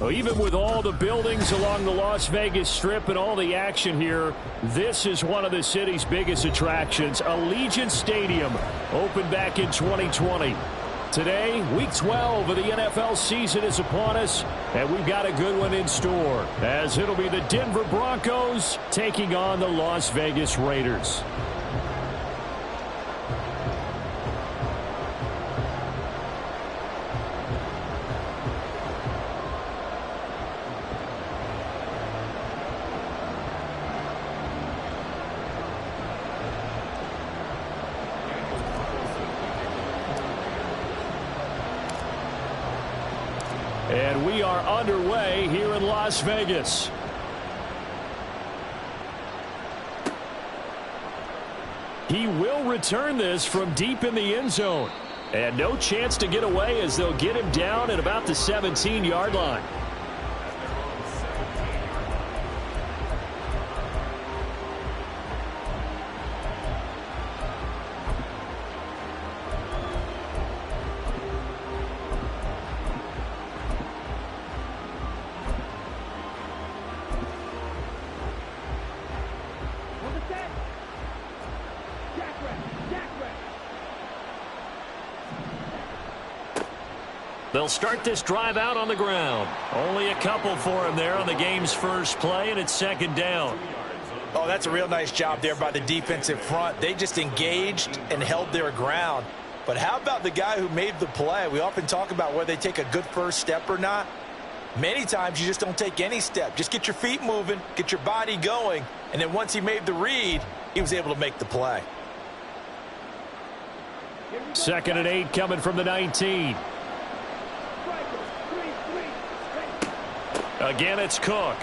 Well, even with all the buildings along the Las Vegas Strip and all the action here, this is one of the city's biggest attractions. Allegiant Stadium opened back in 2020. Today, Week 12 of the NFL season is upon us, and we've got a good one in store, as it'll be the Denver Broncos taking on the Las Vegas Raiders. And we are underway here in Las Vegas. He will return this from deep in the end zone. And no chance to get away as they'll get him down at about the 17-yard line. They'll start this drive out on the ground. Only a couple for him there on the game's first play, and it's second down. Oh, that's a real nice job there by the defensive front. They just engaged and held their ground. But how about the guy who made the play? We often talk about whether they take a good first step or not. Many times you just don't take any step. Just get your feet moving, get your body going, and then once he made the read, he was able to make the play. 2nd and 8 coming from the 19. Again, it's Cook.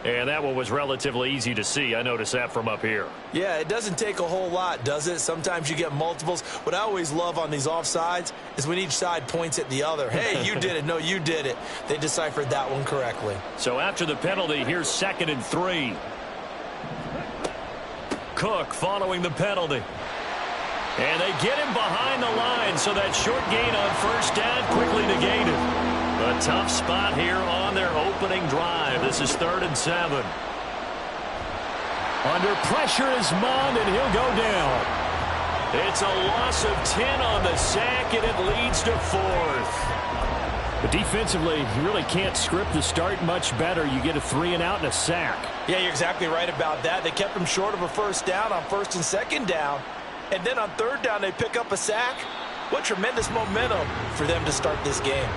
And that one was relatively easy to see. I noticed that from up here. Yeah, it doesn't take a whole lot, does it? Sometimes you get multiples. What I always love on these offsides is when each side points at the other. Hey, you did it. No, you did it. They deciphered that one correctly. So after the penalty, here's 2nd and 3. Cook following the penalty. And they get him behind the line, so that short gain on first down quickly negated. A tough spot here on their opening drive. This is 3rd and 7. Under pressure is Mond, and he'll go down. It's a loss of 10 on the sack, and it leads to 4th. But defensively, you really can't script the start much better. You get a 3 and out and a sack. Yeah, you're exactly right about that. They kept him short of a first down on 1st and 2nd down. And then on 3rd down, they pick up a sack. What tremendous momentum for them to start this game.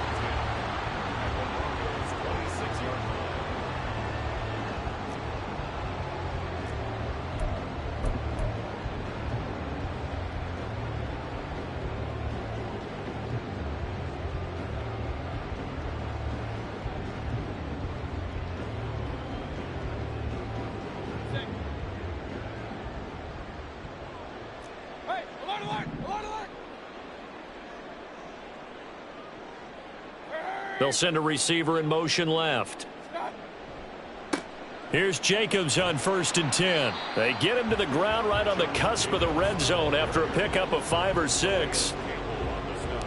They'll send a receiver in motion left. Here's Jacobs on 1st and 10. They get him to the ground right on the cusp of the red zone after a pickup of 5 or 6.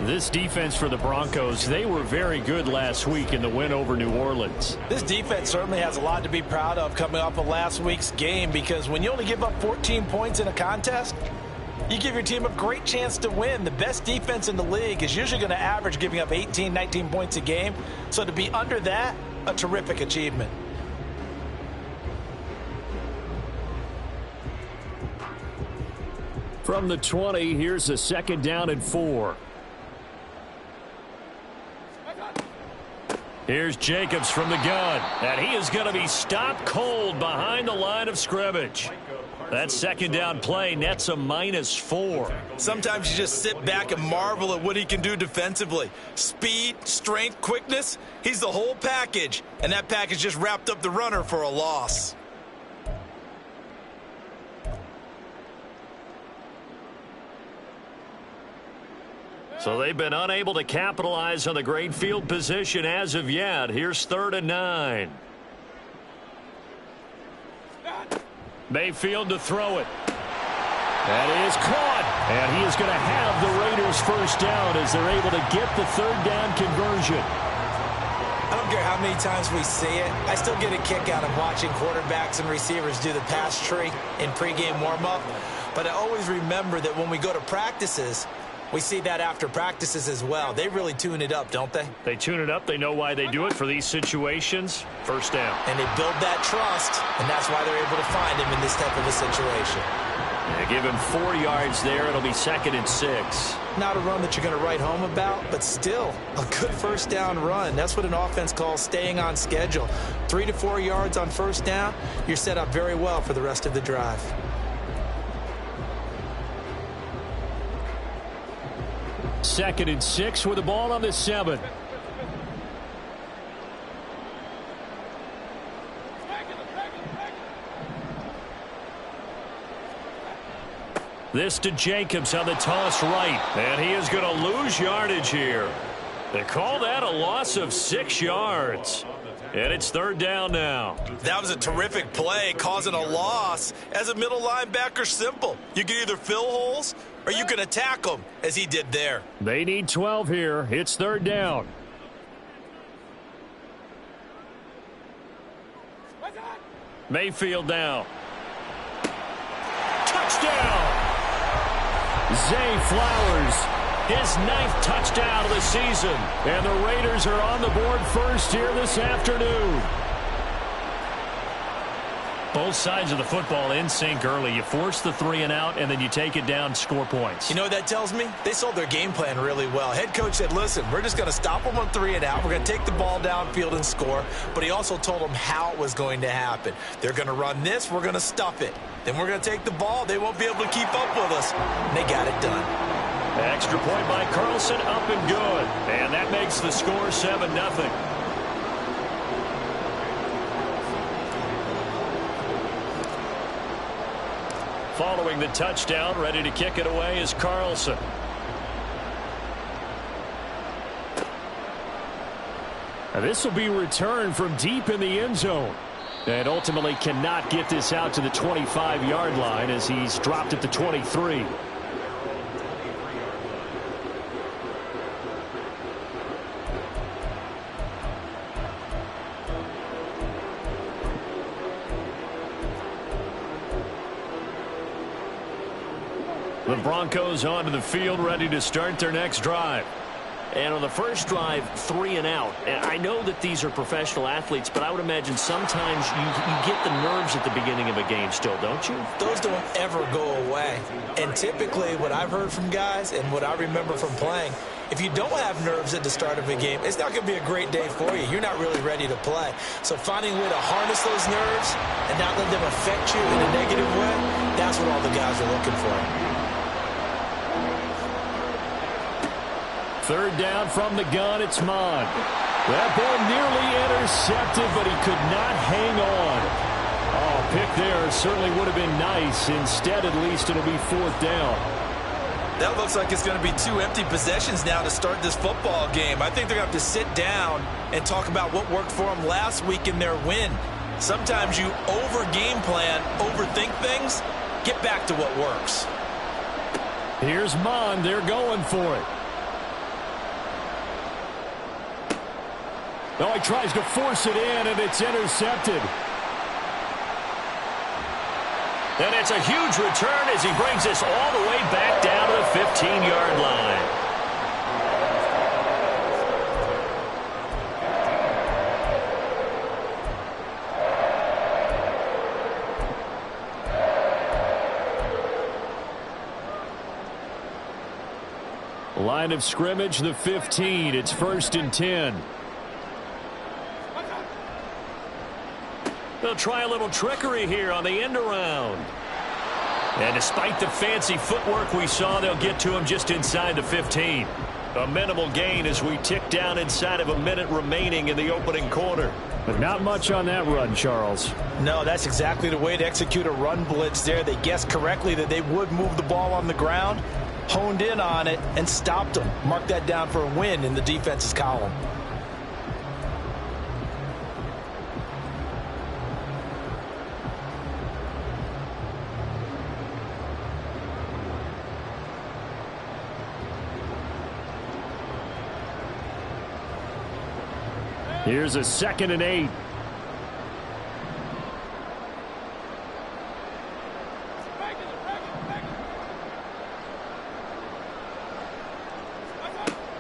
This defense for the Broncos, they were very good last week in the win over New Orleans. This defense certainly has a lot to be proud of coming off of last week's game, because when you only give up 14 points in a contest, you give your team a great chance to win. The best defense in the league is usually going to average giving up 18, 19 points a game. So to be under that, a terrific achievement. From the 20, here's a 2nd down and 4. Here's Jacobs from the gun, and he is going to be stopped cold behind the line of scrimmage. That 2nd down play nets a -4. Sometimes you just sit back and marvel at what he can do defensively. Speed, strength, quickness, he's the whole package. And that package just wrapped up the runner for a loss. So they've been unable to capitalize on the great field position as of yet. Here's 3rd and 9. Mayfield to throw it. That is caught. And he is going to have the Raiders first down as they're able to get the third down conversion. I don't care how many times we see it. I still get a kick out of watching quarterbacks and receivers do the pass tree in pregame warm-up. But I always remember that when we go to practices, we see that after practices as well. They really tune it up, don't they? They tune it up. They know why they do it for these situations. First down. And they build that trust, and that's why they're able to find him in this type of a situation. They give him 4 yards there. It'll be 2nd and 6. Not a run that you're going to write home about, but still a good first down run. That's what an offense calls staying on schedule. 3 to 4 yards on first down, you're set up very well for the rest of the drive. Second and 6 with the ball on the 7. This to Jacobs on the toss right. And he is going to lose yardage here. They call that a loss of 6 yards. And it's third down now. That was a terrific play, causing a loss. As a middle linebacker, simple. You can either fill holes or you can attack them, as he did there. They need 12 here. It's third down. Mayfield now. Touchdown! Zay Flowers, his 9th touchdown of the season. And the Raiders are on the board first here this afternoon. Both sides of the football in sync early. You force the 3 and out, and then you take it down, score points. You know what that tells me? They sold their game plan really well. Head coach said, listen, we're just going to stop them on 3 and out. We're going to take the ball downfield and score. But he also told them how it was going to happen. They're going to run this. We're going to stuff it. Then we're going to take the ball. They won't be able to keep up with us. And they got it done. Extra point by Carlson, up and good. And that makes the score 7-0. Following the touchdown, ready to kick it away is Carlson. And this will be returned from deep in the end zone. And ultimately cannot get this out to the 25-yard line as he's dropped at the 23. The Broncos onto the field, ready to start their next drive. And on the first drive, 3 and out. And I know that these are professional athletes, but I would imagine sometimes you get the nerves at the beginning of a game still, don't you? Those don't ever go away. And typically what I've heard from guys and what I remember from playing, if you don't have nerves at the start of a game, it's not going to be a great day for you. You're not really ready to play. So finding a way to harness those nerves and not let them affect you in a negative way, that's what all the guys are looking for. Third down from the gun, it's Mon. That ball nearly intercepted, but he could not hang on. Oh, pick there certainly would have been nice. Instead, at least, it'll be fourth down. That looks like it's going to be 2 empty possessions now to start this football game. I think they're going to have to sit down and talk about what worked for them last week in their win. Sometimes you over-game plan, overthink things. Get back to what works. Here's Mon. They're going for it. Oh, he tries to force it in, and it's intercepted. And it's a huge return as he brings us all the way back down to the 15-yard line. Line of scrimmage, the 15. It's 1st and 10. They'll try a little trickery here on the end around. And despite the fancy footwork we saw, they'll get to him just inside the 15. A minimal gain as we tick down inside of a minute remaining in the opening quarter. But not much on that run, Charles. No, that's exactly the way to execute a run blitz there. They guessed correctly that they would move the ball on the ground, honed in on it, and stopped them. Mark that down for a win in the defense's column. Here's a 2nd and 8.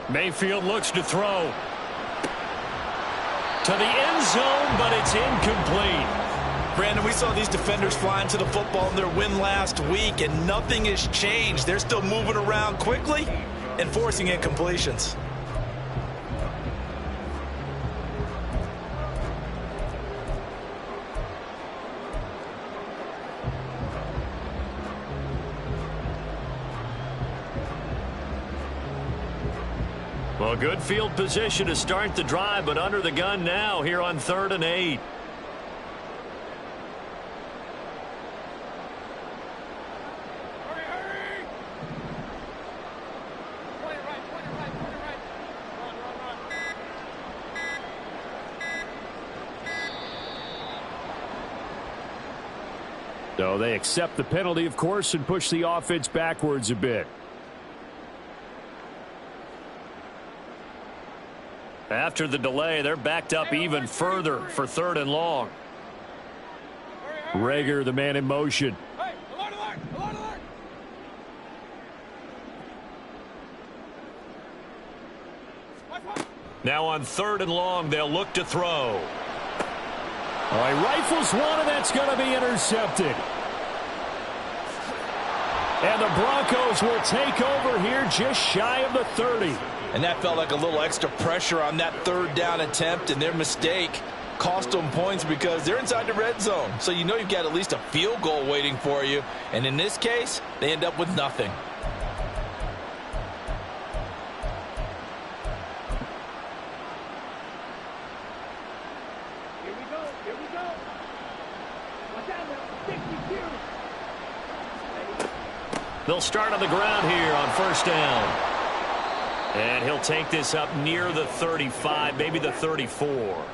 Mayfield looks to throw. To the end zone, but it's incomplete. Brandon, we saw these defenders flying to the football in their win last week, and nothing has changed. They're still moving around quickly and forcing incompletions. Well, good field position to start the drive, but under the gun now here on 3rd and 8. So they accept the penalty, of course, and push the offense backwards a bit. After the delay, they're backed up even further for 3rd and long. Rager, the man in motion. Now on 3rd and long, they'll look to throw. All right, rifles one, and that's going to be intercepted. And the Broncos will take over here just shy of the 30. And that felt like a little extra pressure on that 3rd down attempt, and their mistake cost them points because they're inside the red zone. So you know you've got at least a field goal waiting for you. And in this case, they end up with nothing. Here we go. Here we go. Watch out now. 62. They'll start on the ground here on 1st down. And he'll take this up near the 35, maybe the 34.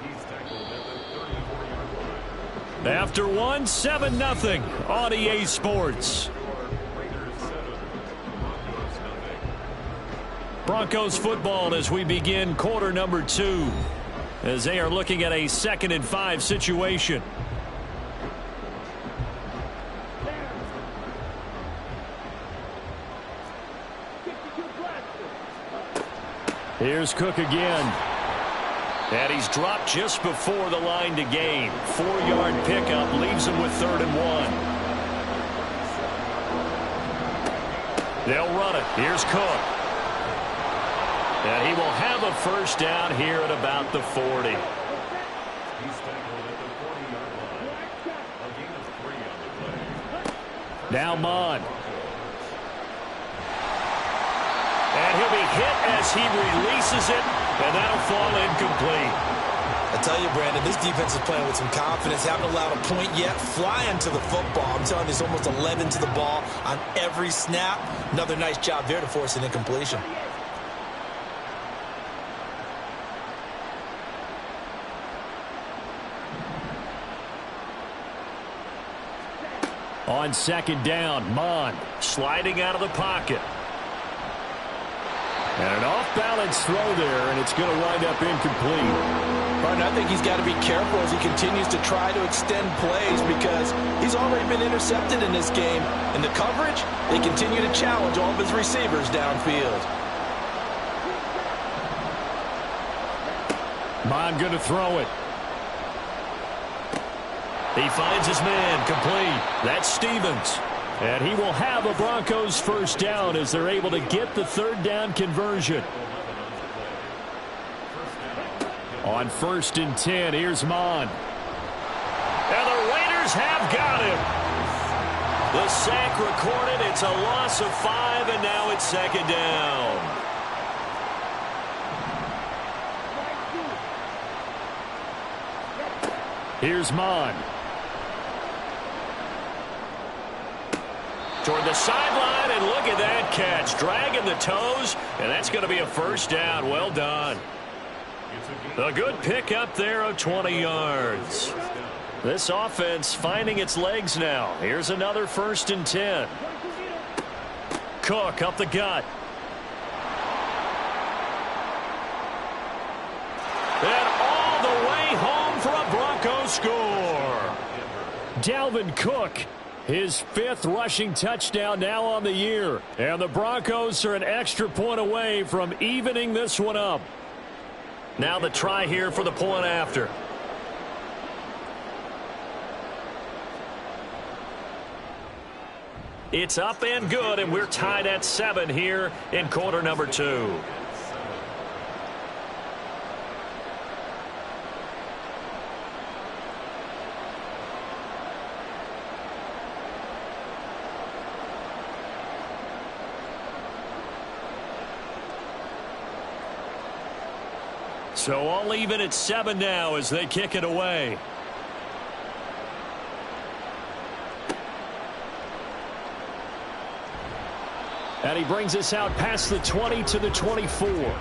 After one, 7-0 on EA Sports. Broncos football as we begin quarter number 2, as they are looking at a 2nd and 5 situation. Here's Cook again. And he's dropped just before the line to gain. 4-yard pickup leaves him with 3rd and 1. They'll run it. Here's Cook. And he will have a 1st down here at about the 40. Now Mon. And he'll be hit as he releases it, and that'll fall incomplete. I tell you, Brandon, this defense is playing with some confidence. Haven't allowed a point yet. Flying to the football. I'm telling you, it's almost 11 to the ball on every snap. Another nice job there to force an incompletion. On 2nd down, Mon sliding out of the pocket. And an off-balance throw there, and it's going to wind up incomplete. Martin, I think he's got to be careful as he continues to try to extend plays because he's already been intercepted in this game. In the coverage, they continue to challenge all of his receivers downfield. Mon going to throw it. He finds his man, complete. That's Stevens. And he will have a Broncos 1st down as they're able to get the 3rd down conversion. On 1st and 10, here's Mon. And the Raiders have got him. The sack recorded. It's a loss of 5, and now it's 2nd down. Here's Mon. Toward the sideline, and look at that catch. Dragging the toes, and that's going to be a 1st down. Well done. A good pickup there of 20 yards. This offense finding its legs now. Here's another 1st and 10. Cook up the gut. And all score. Dalvin Cook, his 5th rushing touchdown now on the year. And the Broncos are an extra point away from evening this one up. Now the try here for the point after. It's up and good, and we're tied at 7 here in quarter number 2. So all even at 7 now as they kick it away. And he brings us out past the 20 to the 24.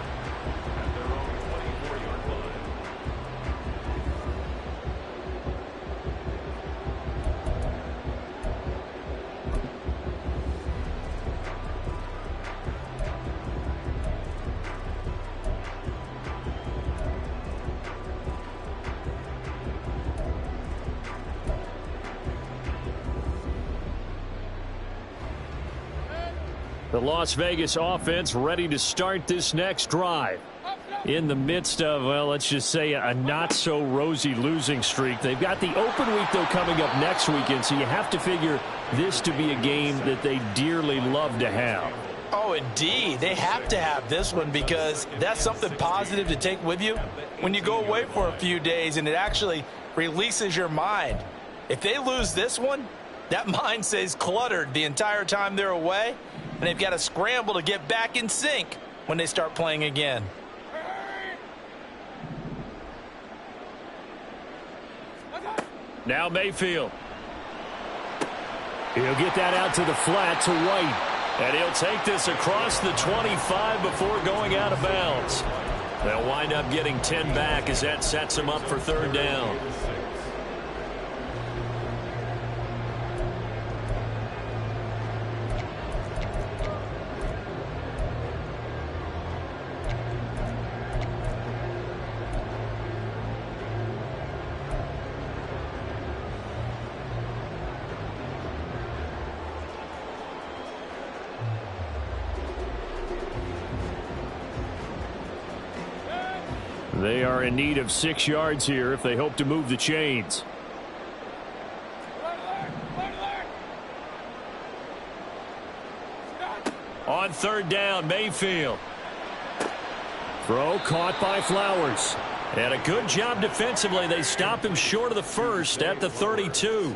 The Las Vegas offense ready to start this next drive. In the midst of, well, let's just say a not-so-rosy losing streak. They've got the open week, though, coming up next weekend, so you have to figure this to be a game that they dearly love to have. Oh, indeed. They have to have this one because that's something positive to take with you when you go away for a few days, and it actually releases your mind. If they lose this one, that mind stays cluttered the entire time they're away, and they've got to scramble to get back in sync when they start playing again. Now Mayfield. He'll get that out to the flat to White. And he'll take this across the 25 before going out of bounds. They'll wind up getting 10 back as that sets him up for 3rd down. They are in need of 6 yards here if they hope to move the chains. On 3rd down, Mayfield. Throw caught by Flowers. And a good job defensively. They stop him short of the first at the 32.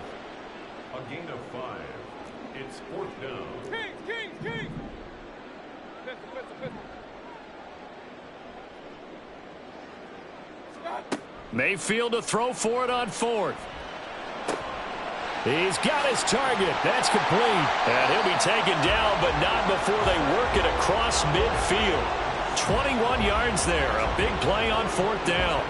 A gain of 5. It's 4th down. Kings. Mayfield to throw for it on 4th. He's got his target. That's complete. And he'll be taken down, but not before they work it across midfield. 21 yards there. A big play on 4th down.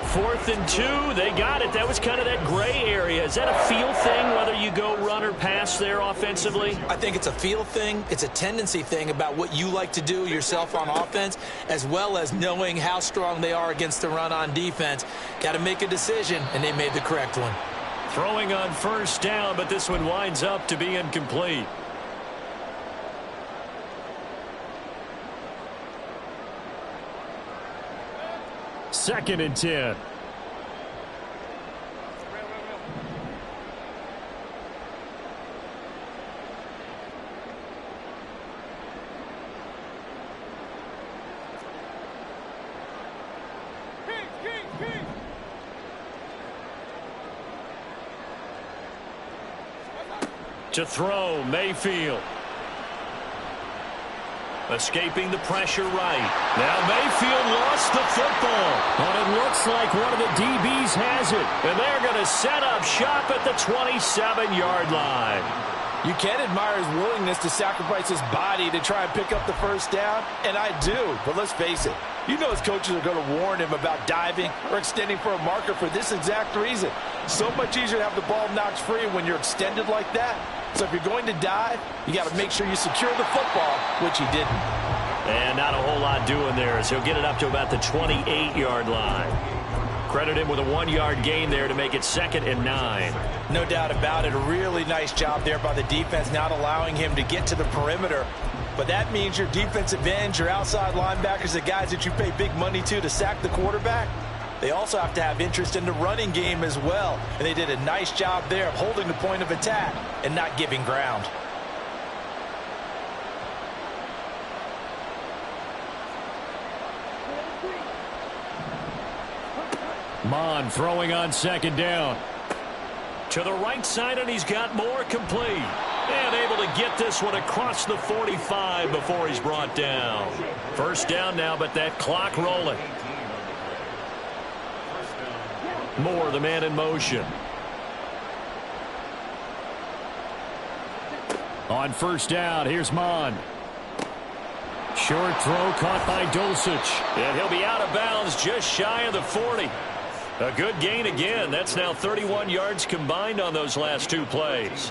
4th and 2. They got it. That was kind of that gray area. Is that a feel thing, whether you go run or pass there offensively? I think it's a feel thing. It's a tendency thing about what you like to do yourself on offense, as well as knowing how strong they are against the run on defense. Got to make a decision, and they made the correct one. Throwing on 1st down, but this one winds up to be incomplete. Second and 10. Kings. To throw, Mayfield. Escaping the pressure right. Now Mayfield lost the football. But it looks like one of the DBs has it. And they're going to set up shop at the 27-yard line. You can admire his willingness to sacrifice his body to try and pick up the 1st down, and I do. But let's face it, you know his coaches are going to warn him about diving or extending for a marker for this exact reason. So much easier to have the ball knocked free when you're extended like that. So if you're going to dive, you got to make sure you secure the football, which he didn't. And not a whole lot doing there as he'll get it up to about the 28-yard line. Credit him with a 1-yard gain there to make it 2nd and 9. No doubt about it. A really nice job there by the defense, not allowing him to get to the perimeter. But that means your defensive ends, your outside linebackers, the guys that you pay big money to sack the quarterback, they also have to have interest in the running game as well. And they did a nice job there of holding the point of attack and not giving ground. Mon throwing on 2nd down. To the right side, and he's got more complete. And able to get this one across the 45 before he's brought down. 1st down now, but that clock rolling. Moore, the man in motion. On 1st down, here's Mon. Short throw caught by Dulcich. And he'll be out of bounds just shy of the 40. A good gain again. That's now 31 yards combined on those last 2 plays.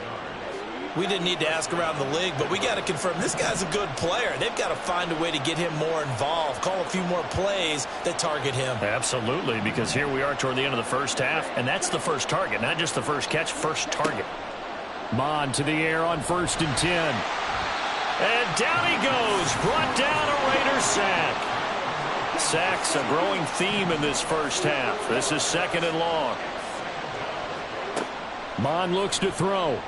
We didn't need to ask around the league, but we got to confirm this guy's a good player. They've got to find a way to get him more involved, call a few more plays that target him. Absolutely, because here we are toward the end of the 1st half, and that's the first target, not just the first catch, first target. Mon to the air on 1st and 10. And down he goes, brought down a Raider sack. Sacks a growing theme in this 1st half. This is 2nd and long. Mon looks to throw.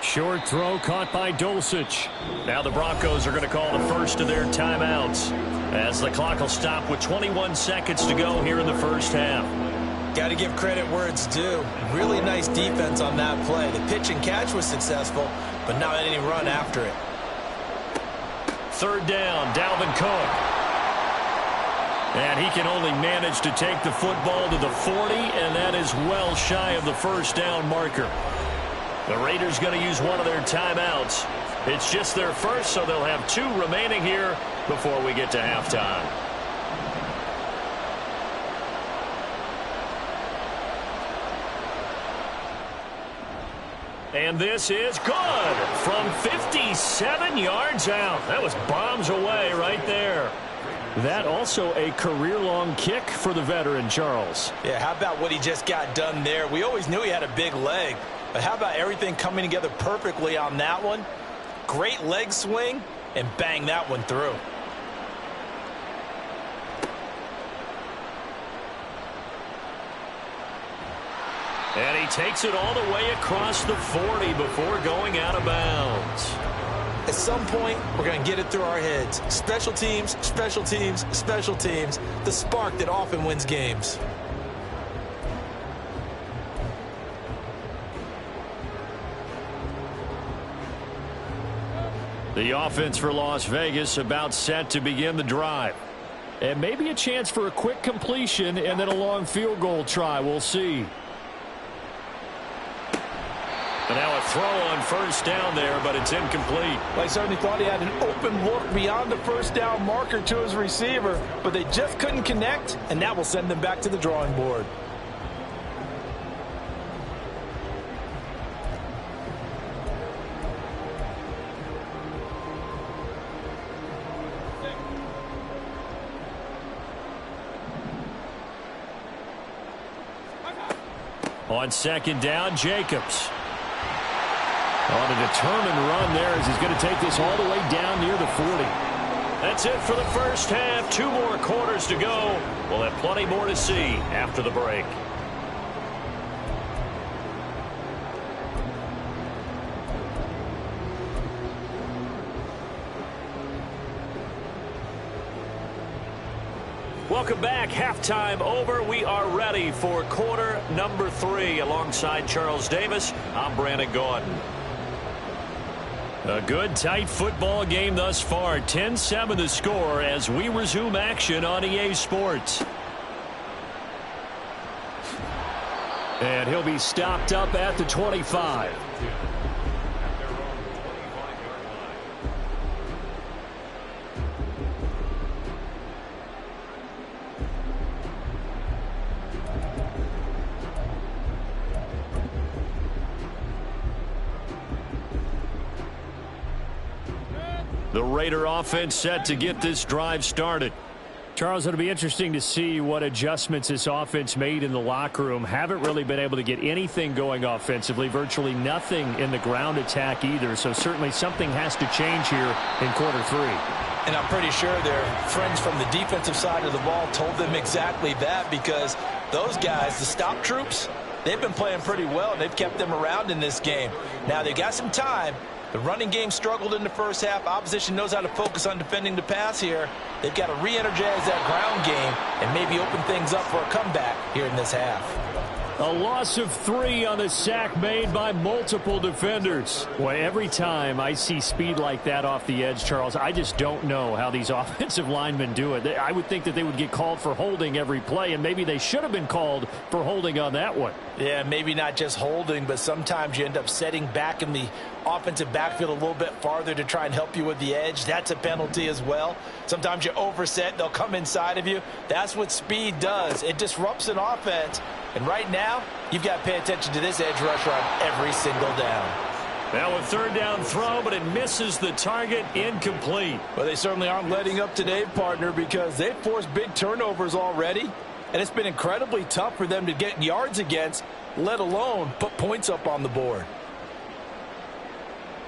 Short throw caught by Dulcich. Now the Broncos are going to call the first of their timeouts as the clock will stop with 21 seconds to go here in the 1st half. Got to give credit where it's due. Really nice defense on that play. The pitch and catch was successful, but not any run after it. 3rd down, Dalvin Cook. And he can only manage to take the football to the 40, and that is well shy of the 1st down marker. The Raiders going to use one of their timeouts. It's just their first, so they'll have 2 remaining here before we get to halftime. And this is good from 57 yards out. That was bombs away right there. That also a career-long kick for the veteran, Charles. Yeah, how about what he just got done there? We always knew he had a big leg, but how about everything coming together perfectly on that one? Great leg swing, and bang that one through. And he takes it all the way across the 40 before going out of bounds. At some point, we're going to get it through our heads. Special teams, special teams, special teams. The spark that often wins games. The offense for Las Vegas about set to begin the drive. And maybe a chance for a quick completion and then a long field goal try. We'll see. And now a throw on 1st down there, but it's incomplete. Well, I certainly thought he had an open look beyond the 1st down marker to his receiver, but they just couldn't connect, and that will send them back to the drawing board. On 2nd down, Jacobs. On a determined run there as he's going to take this all the way down near the 40. That's it for the 1st half. 2 more quarters to go. We'll have plenty more to see after the break. Welcome back. Halftime over. We are ready for quarter number 3. Alongside Charles Davis, I'm Brandon Gordon. A good, tight football game thus far. 10-7 the score as we resume action on EA Sports. And he'll be stopped up at the 25. The Raider offense set to get this drive started. Charles, it'll be interesting to see what adjustments this offense made in the locker room. Haven't really been able to get anything going offensively, virtually nothing in the ground attack either. So certainly something has to change here in quarter three. And I'm pretty sure their friends from the defensive side of the ball told them exactly that, because those guys, the stop troops, they've been playing pretty well. They've kept them around in this game. Now they've got some time. The running game struggled in the first half. Opposition knows how to focus on defending the pass here. They've got to re-energize that ground game and maybe open things up for a comeback here in this half. A loss of 3 on the sack made by multiple defenders. Boy, every time I see speed like that off the edge, Charles, I just don't know how these offensive linemen do it. I would think that they would get called for holding every play, and maybe they should have been called for holding on that one. Yeah, maybe not just holding, but sometimes you end up setting back in the offensive backfield a little bit farther to try and help you with the edge. That's a penalty as well. Sometimes you overset, they'll come inside of you. That's what speed does. It disrupts an offense. And right now, you've got to pay attention to this edge rusher on every single down. Now a third down throw, but it misses the target, incomplete. Well, they certainly aren't letting up today, partner, because they've forced big turnovers already. And it's been incredibly tough for them to get yards against, let alone put points up on the board.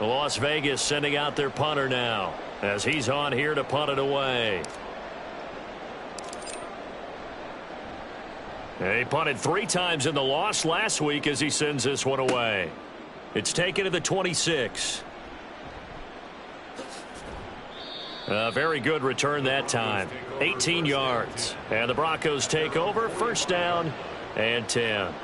Las Vegas sending out their punter now as he's on here to punt it away. He punted 3 times in the loss last week as he sends this one away. It's taken to the 26. A very good return that time. 18 yards. And the Broncos take over. First down and 10.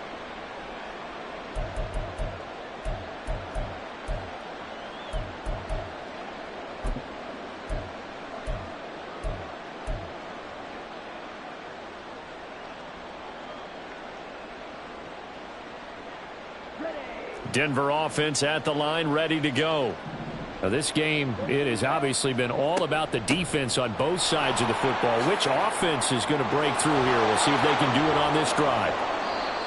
Denver offense at the line, ready to go. Now this game, it has obviously been all about the defense on both sides of the football. Which offense is going to break through here? We'll see if they can do it on this drive.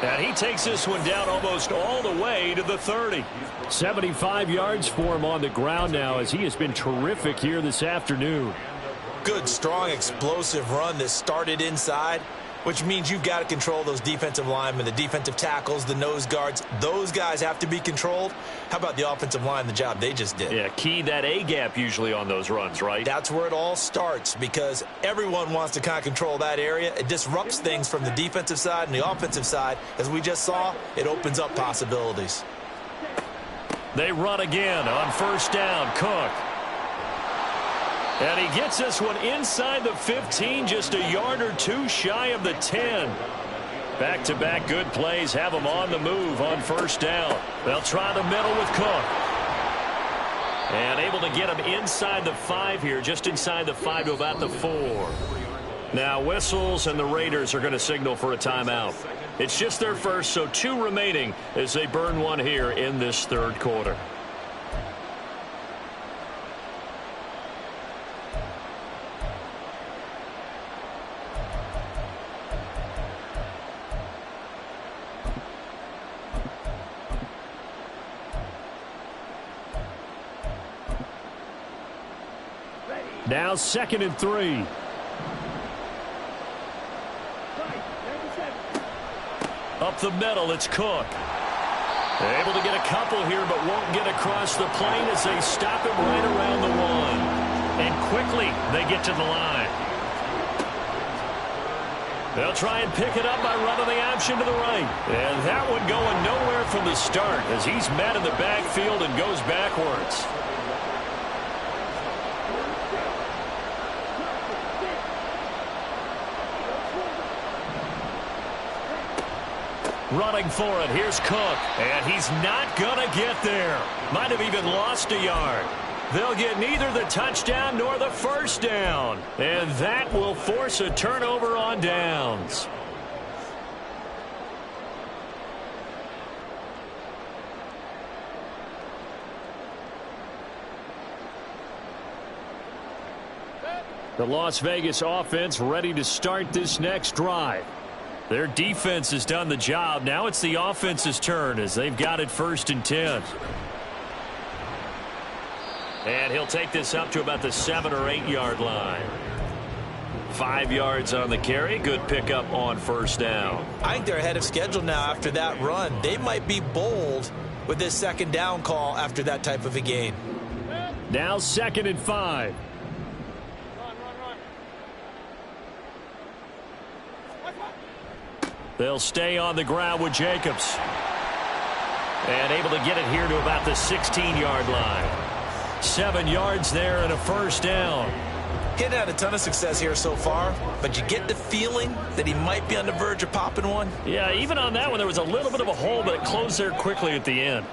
And he takes this one down almost all the way to the 30. 75 yards for him on the ground now, as he has been terrific here this afternoon. Good, strong, explosive run that started inside, which means you've got to control those defensive linemen, the defensive tackles, the nose guards. Those guys have to be controlled. How about the offensive line, the job they just did? Yeah, key that A-gap usually on those runs, right? That's where it all starts, because everyone wants to kind of control that area. It disrupts things from the defensive side and the offensive side. As we just saw, it opens up possibilities. They run again on first down. Cook. And he gets this one inside the 15, just a yard or two shy of the 10. Back-to-back good plays have them on the move on first down. They'll try the middle with Cook. And able to get him inside the 5 here, just inside the 5 to about the 4. Now whistles, and the Raiders are going to signal for a timeout. It's just their first, so 2 remaining as they burn one here in this third quarter. Now 2nd and 3. Up the middle, it's Cook. They're able to get a couple here, but won't get across the plane as they stop him right around the 1. And quickly, they get to the line. They'll try and pick it up by running the option to the right. And that one going nowhere from the start as he's met in the backfield and goes backwards. Running for it, here's Cook, and he's not going to get there. Might have even lost a yard. They'll get neither the touchdown nor the first down, and that will force a turnover on downs. The Las Vegas offense ready to start this next drive. Their defense has done the job. Now it's the offense's turn as they've got it 1st and 10. And he'll take this up to about the 7 or 8 yard line. 5 yards on the carry. Good pickup on first down. I think they're ahead of schedule now after that run. They might be bold with this second down call after that type of a gain. Now 2nd and 5. They'll stay on the ground with Jacobs. And able to get it here to about the 16-yard line. 7 yards there and a first down. He hadn't had a ton of success here so far, but you get the feeling that he might be on the verge of popping one. Yeah, even on that one, there was a little bit of a hole, but it closed there quickly at the end.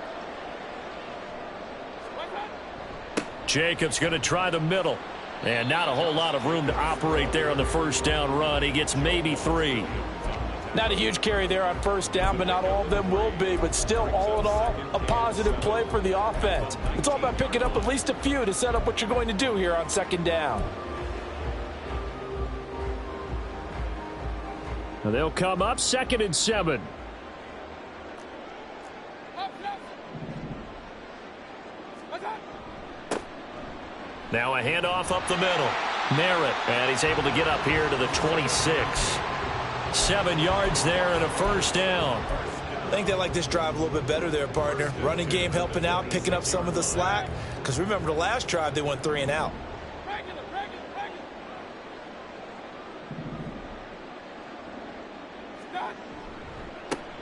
Jacobs going to try the middle. And not a whole lot of room to operate there on the first down run. He gets maybe 3. Not a huge carry there on first down, but not all of them will be. But still, all in all, a positive play for the offense. It's all about picking up at least a few to set up what you're going to do here on 2nd down. Now they'll come up 2nd and 7. Now a handoff up the middle. Merritt, and he's able to get up here to the 26. 7 yards there and a first down. I think they like this drive a little bit better there, partner. Running game helping out, picking up some of the slack. Because remember the last drive, they went 3 and out.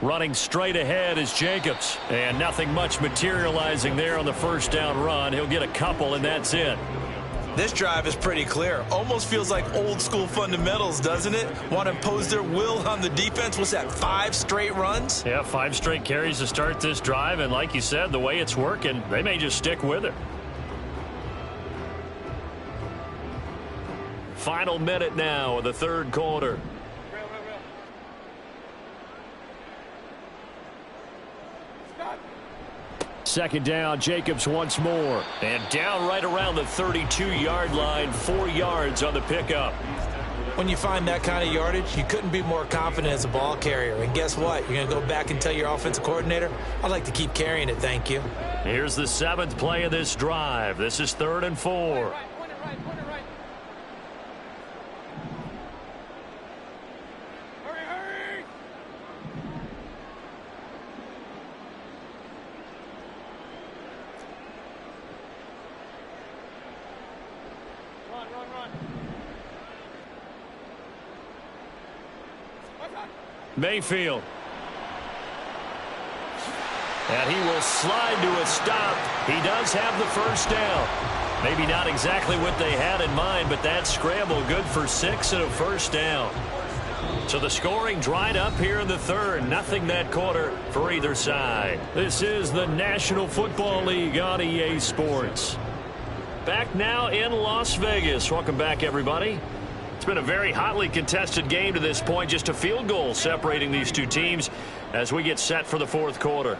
Running straight ahead is Jacobs. And nothing much materializing there on the first down run. He'll get a couple, and that's it. This drive is pretty clear. Almost feels like old school fundamentals, doesn't it? Want to impose their will on the defense. What's that, 5 straight runs? Yeah, 5 straight carries to start this drive. And like you said, the way it's working, they may just stick with it. Final minute now of the 3rd quarter. Second down, Jacobs once more. And down right around the 32-yard line, 4 yards on the pickup. When you find that kind of yardage, you couldn't be more confident as a ball carrier. And guess what? You're going to go back and tell your offensive coordinator, I'd like to keep carrying it, thank you. Here's the 7th play of this drive. This is 3rd and 4. Mayfield. And he will slide to a stop. He does have the first down. Maybe not exactly what they had in mind, but that scramble good for 6 and a first down. So the scoring dried up here in the 3rd. Nothing that quarter for either side. This is the National Football League on EA Sports. Back now in Las Vegas. Welcome back, everybody. It's been a very hotly contested game to this point. Just a field goal separating these two teams as we get set for the 4th quarter.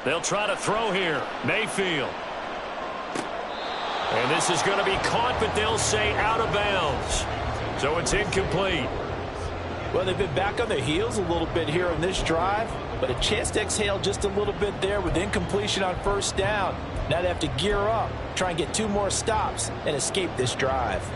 They'll try to throw here. Mayfield. And this is going to be caught, but they'll say out of bounds. So it's incomplete. Well, they've been back on their heels a little bit here in this drive, but a chance to exhale just a little bit there with incompletion on first down. Now they have to gear up, try and get 2 more stops, and escape this drive.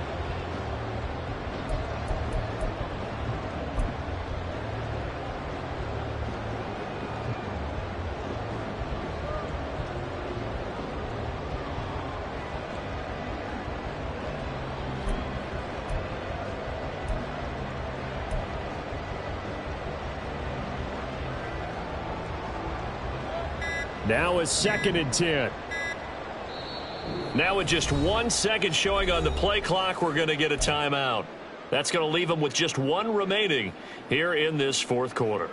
Now it's 2nd and 10. Now with just 1 second showing on the play clock, we're going to get a timeout. That's going to leave them with just 1 remaining here in this 4th quarter.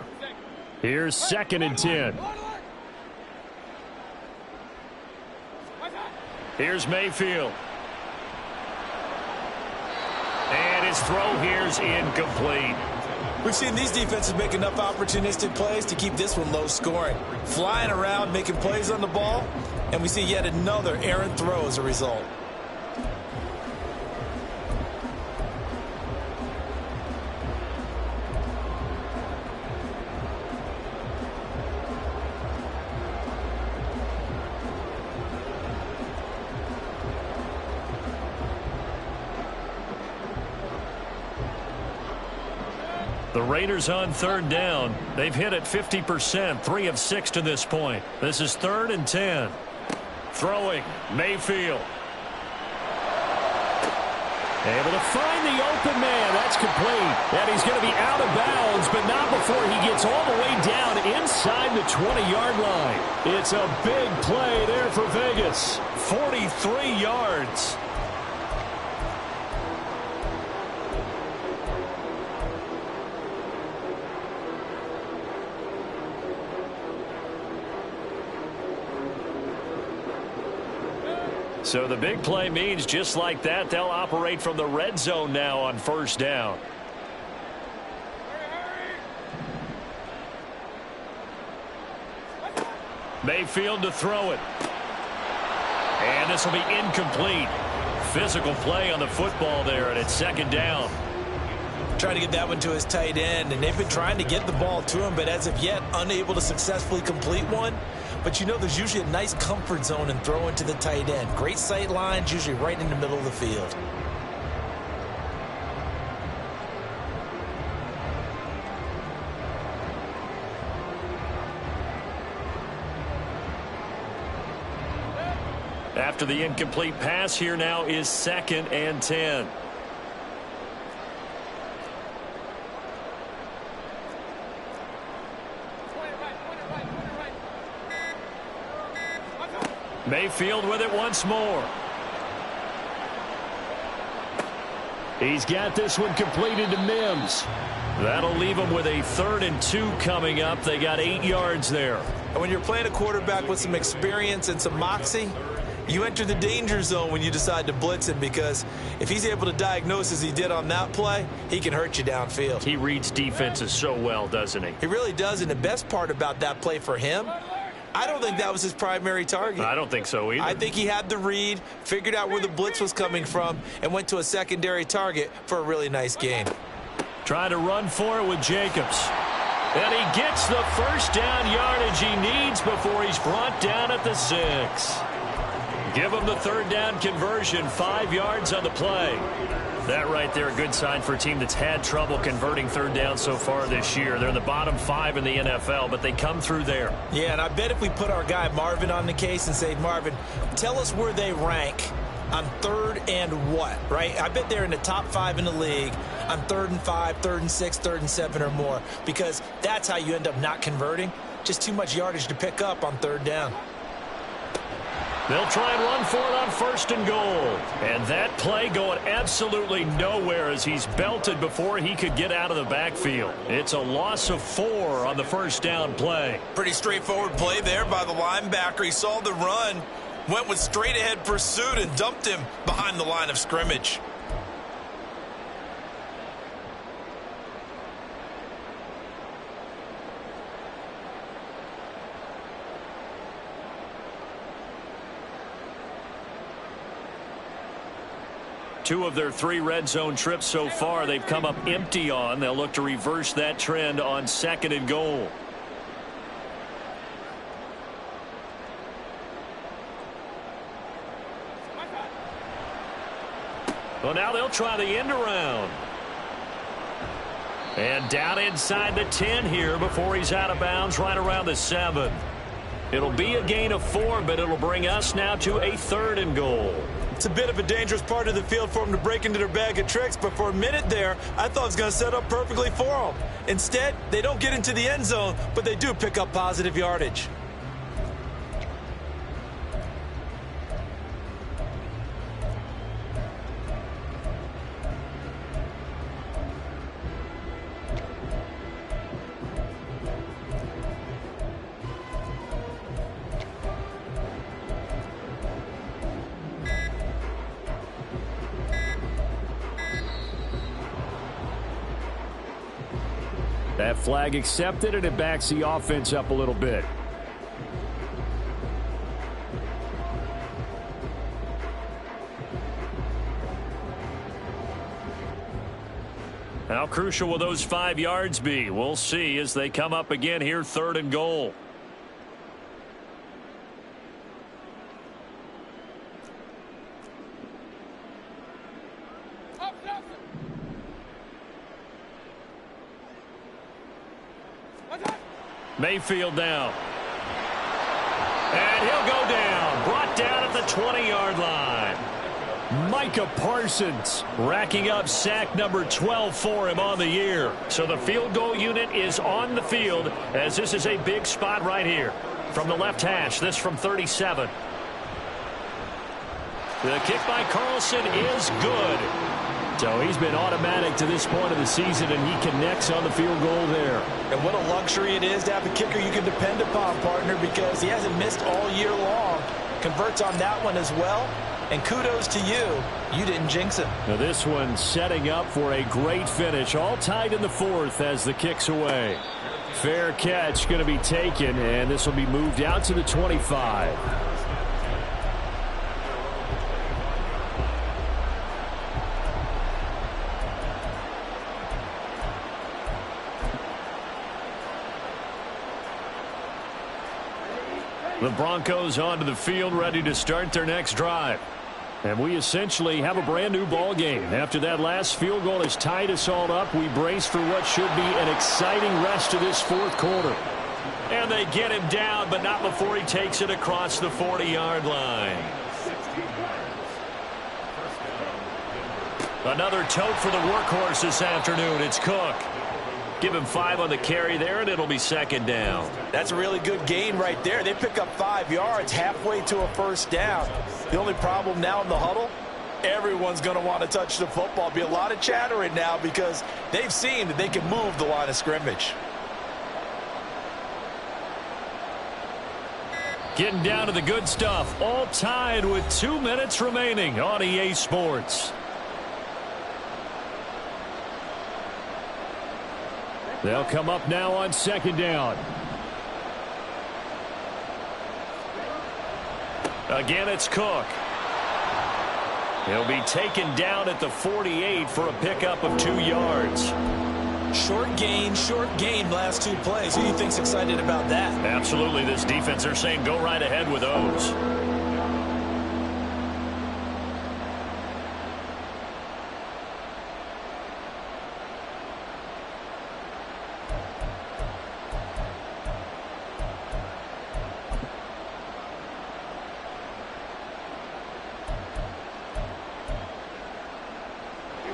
Here's 2nd and 10. Here's Mayfield. And his throw here's incomplete. We've seen these defenses make enough opportunistic plays to keep this one low scoring. Flying around, making plays on the ball, and we see yet another errant throw as a result. The Raiders on third down. They've hit it 50%, 3 of 6 to this point. This is 3rd and 10. Throwing, Mayfield. Able to find the open man. That's complete. And he's going to be out of bounds, but not before he gets all the way down inside the 20-yard line. It's a big play there for Vegas. 43 yards. So the big play means just like that, they'll operate from the red zone now on first down. Mayfield to throw it. And this will be incomplete. Physical play on the football there, and it's 2nd down. Trying to get that one to his tight end, and they've been trying to get the ball to him, but as of yet, unable to successfully complete one. But you know there's usually a nice comfort zone in throwing to the tight end. Great sight lines, usually right in the middle of the field. After the incomplete pass, here now is 2nd and 10. Mayfield with it once more. He's got this one completed to Mims. That'll leave them with a 3rd and 2 coming up. They got 8 yards there. And when you're playing a quarterback with some experience and some moxie, you enter the danger zone when you decide to blitz him, because if he's able to diagnose as he did on that play, he can hurt you downfield. He reads defenses so well, doesn't he? He really does, and the best part about that play for him, I don't think that was his primary target. I don't think so either. I think he had the read, figured out where the blitz was coming from, and went to a secondary target for a really nice gain. Trying to run for it with Jacobs. And he gets the first down yardage he needs before he's brought down at the 6. Give him the 3rd down conversion, 5 yards on the play. That right there, a good sign for a team that's had trouble converting 3rd down so far this year. They're in the bottom 5 in the NFL, but they come through there. Yeah, and I bet if we put our guy Marvin on the case and say, Marvin, tell us where they rank on 3rd and what, right? I bet they're in the top 5 in the league on 3rd and 5, 3rd and 6, 3rd and 7 or more, because that's how you end up not converting. Just too much yardage to pick up on 3rd down. They'll try and run for it on 1st and goal. And that play going absolutely nowhere as he's belted before he could get out of the backfield. It's a loss of 4 on the 1st down play. Pretty straightforward play there by the linebacker. He saw the run, went with straight-ahead pursuit, and dumped him behind the line of scrimmage. Two of their 3 red zone trips so far they've come up empty on. They'll look to reverse that trend on 2nd and goal. Well, now they'll try the end around. And down inside the 10 here before he's out of bounds right around the 7. It'll be a gain of 4, but it'll bring us now to a 3rd and goal. It's a bit of a dangerous part of the field for them to break into their bag of tricks, but for a minute there, I thought it was going to set up perfectly for them. Instead, they don't get into the end zone, but they do pick up positive yardage. That flag accepted, and it backs the offense up a little bit. How crucial will those 5 yards be? We'll see as they come up again here, 3rd and goal. Mayfield down. And he'll go down. Brought down at the 20-yard line. Micah Parsons racking up sack number 12 for him on the year. So the field goal unit is on the field as this is a big spot right here. From the left hash, this from 37. The kick by Carlson is good. So he's been automatic to this point of the season, and he connects on the field goal there. And what a luxury it is to have a kicker you can depend upon, partner, because he hasn't missed all year long. Converts on that one as well. And kudos to you. You didn't jinx him. Now this one setting up for a great finish. All tied in the fourth as the kick's away. Fair catch going to be taken, and this will be moved out to the 25. The Broncos onto the field, ready to start their next drive. And we essentially have a brand new ball game. After that last field goal has tied us all up, we brace for what should be an exciting rest of this fourth quarter. And they get him down, but not before he takes it across the 40-yard line. Another tote for the workhorse this afternoon. It's Cook. Give him 5 on the carry there, and it'll be second down. That's a really good gain right there. They pick up 5 yards halfway to a first down. The only problem now in the huddle, everyone's going to want to touch the football. Be a lot of chattering now because they've seen that they can move the line of scrimmage. Getting down to the good stuff. All tied with 2 minutes remaining on EA Sports. They'll come up now on second down. Again, it's Cook. He'll be taken down at the 48 for a pickup of 2 yards. Short gain last 2 plays. Who do you think's excited about that? Absolutely. This defense, they're saying go right ahead with those.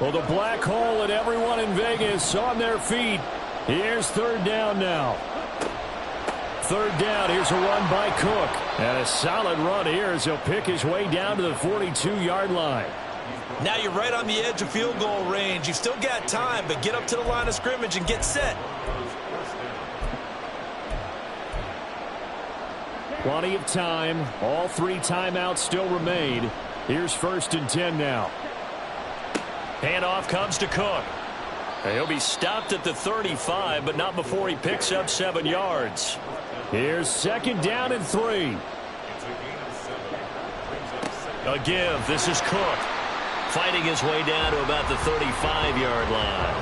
Well, the black hole and everyone in Vegas on their feet. Here's third down now. Third down. Here's a run by Cook. And a solid run here as he'll pick his way down to the 42-yard line. Now you're right on the edge of field goal range. You've still got time, but get up to the line of scrimmage and get set. Plenty of time. All 3 timeouts still remain. Here's first and 10 now. Handoff comes to Cook. He'll be stopped at the 35, but not before he picks up 7 yards. Here's second down and 3. A give. This is Cook. Fighting his way down to about the 35-yard line.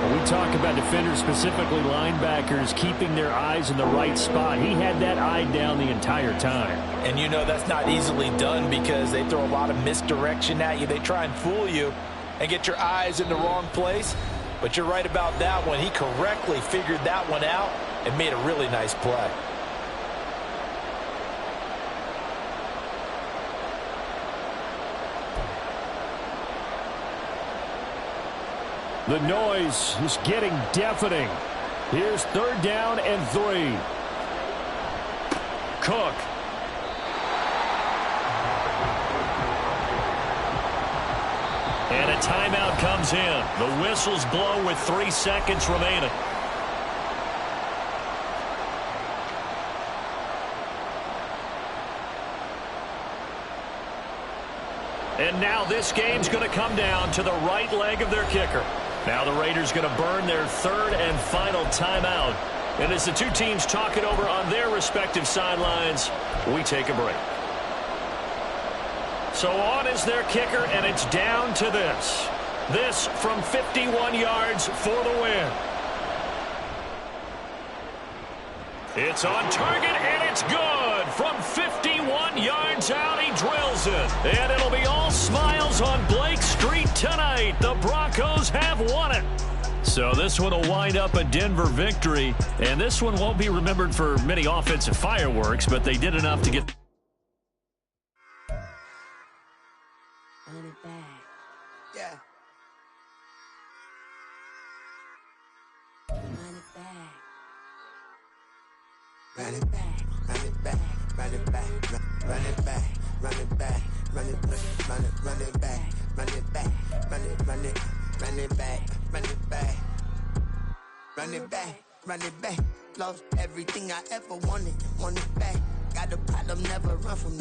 When we talk about defenders, specifically linebackers, keeping their eyes in the right spot, he had that eye down the entire time. And you know that's not easily done because they throw a lot of misdirection at you. They try and fool you and get your eyes in the wrong place. But you're right about that one. He correctly figured that one out and made a really nice play. The noise is getting deafening. Here's third down and 3. Cook. And a timeout comes in. The whistles blow with 3 seconds remaining. And now this game's going to come down to the right leg of their kicker. Now the Raiders going to burn their 3rd and final timeout. And as the 2 teams talk it over on their respective sidelines, we take a break. So on is their kicker, and it's down to this. This from 51 yards for the win. It's on target, and it's good. From 51 yards out, he drills it. And it'll be all smiles on Blake Street tonight. The Broncos have won it. So this one will wind up a Denver victory, and this one won't be remembered for many offensive fireworks, but they did enough to get... Yeah. Run it back, run it back, run it back, run it back, run it back, run it back, run it back, run it back, run it, run it, run it back, run it back, run it back, run it back. Lost everything I ever wanted, want it back. Got a problem, never run from